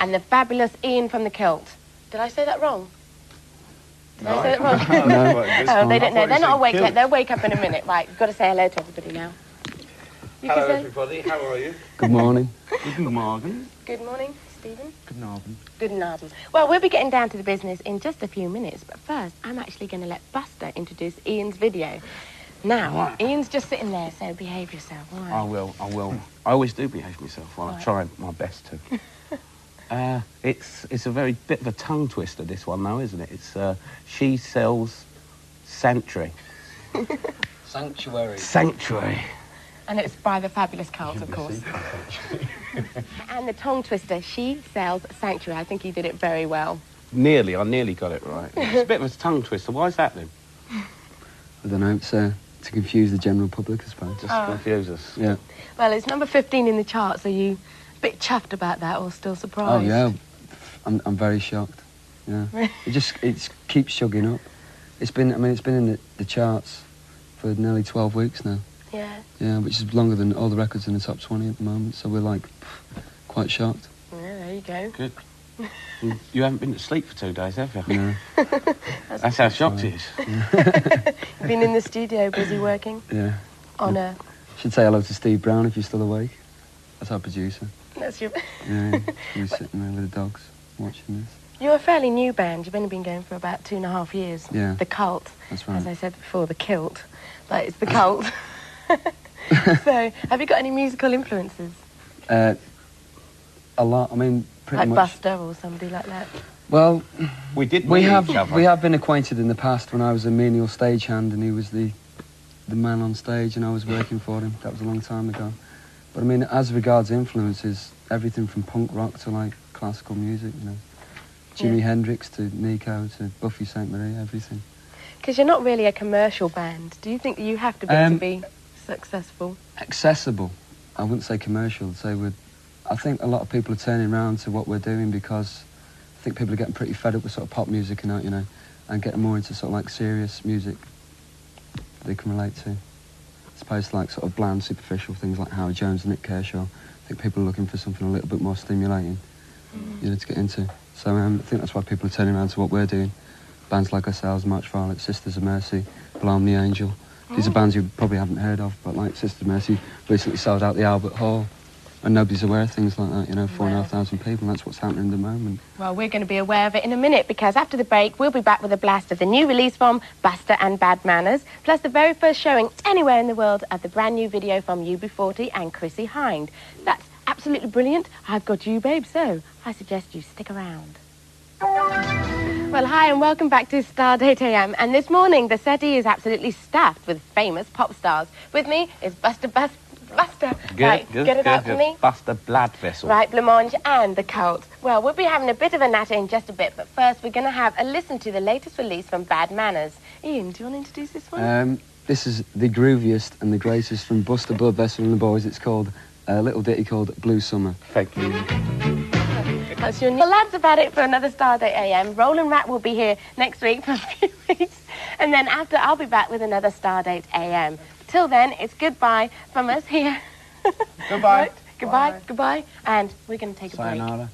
and the fabulous Ian from the Kilt. Did I say that wrong? Did I say that wrong? No, they don't know. They're not awake yet. They'll wake up in a minute. Right, you've got to say hello to everybody now. Hello, everybody. How are you? Good morning. Good morning. Good morning, Stephen. Good morning. Good morning. Well, we'll be getting down to the business in just a few minutes, but first, I'm actually going to let Buster introduce Ian's video. Now, Right. Ian's just sitting there, so behave yourself. Right. I will. I always do behave myself. Well, I try my best to. It's a very bit of a tongue twister, this one, though, isn't it? It's She Sells Sanctuary. Sanctuary. And it's by the fabulous Cult, of course. And the tongue twister, She Sells Sanctuary. I think he did it very well. I nearly got it right. It's a bit of a tongue twister. Why is that, then? I don't know, it's to confuse the general public, I suppose. Just confuse us. Yeah. Well, it's number 15 in the charts. Are you a bit chuffed about that or still surprised? Oh, yeah. I'm very shocked. Yeah. it keeps chugging up. It's been in the charts for nearly 12 weeks now. Yeah. Yeah, which is longer than all the records in the top 20 at the moment, so we're, like, quite shocked. Yeah, there you go. Good. You haven't been to sleep for 2 days, have you? No. That's how shocked he is. You've been in the studio, busy working? Yeah. On a... Should say hello to Steve Brown if you're still awake. That's our producer. That's your... Yeah, he's sitting there with the dogs watching this. You're a fairly new band. You've only been going for about 2.5 years. Yeah. The Cult. That's right. As I said before, the Kilt. But it's the Cult. So, have you got any musical influences? A lot. I mean, pretty like much. Buster or somebody like that? Well, we have each other. We have been acquainted in the past when I was a menial stagehand and he was the man on stage and I was working for him. That was a long time ago. But I mean, as regards influences, everything from punk rock to like classical music, you know. Jimi Hendrix to Nico to Buffy Sainte-Marie, everything. Because you're not really a commercial band. Do you think that you have to be successful? Accessible. I wouldn't say commercial. I'd say I think a lot of people are turning around to what we're doing because I think people are getting pretty fed up with sort of pop music and that, you know, and getting more into sort of like serious music that they can relate to. As opposed to like sort of bland, superficial things like Howard Jones and Nick Kershaw. I think people are looking for something a little bit more stimulating, you know, to get into. So I think that's why people are turning around to what we're doing. Bands like ourselves, March Violet, Sisters of Mercy, Blarm the Angel. These are bands you probably haven't heard of, but like Sisters of Mercy recently sold out the Albert Hall. And nobody's aware of things like that, you know, 4,500 people, and that's what's happening at the moment. Well, we're going to be aware of it in a minute, because after the break, we'll be back with a blast of the new release from Buster and Bad Manners, plus the very first showing anywhere in the world of the brand new video from UB40 and Chrissie Hynde. That's absolutely brilliant. I've got you, babe, so I suggest you stick around. Well, hi, and welcome back to Stardate AM. And this morning, the settee is absolutely staffed with famous pop stars. With me is Buster. Right, get it out for me. Buster Bloodvessel. Right, Blancmange and the Cult. Well, we'll be having a bit of a natter in just a bit, but first we're going to have a listen to the latest release from Bad Manners. Ian, do you want to introduce this one? This is the grooviest and the greatest from Buster Bloodvessel and the Boys. It's called a little ditty called Blue Summer. Thank you. That's your well, that's about it for another Stardate AM. Roland Rat will be here next week for a few weeks, and then after I'll be back with another Stardate AM. Till then, it's goodbye from us here. Goodbye. Right? Goodbye, and we're going to take a break. Sayonara.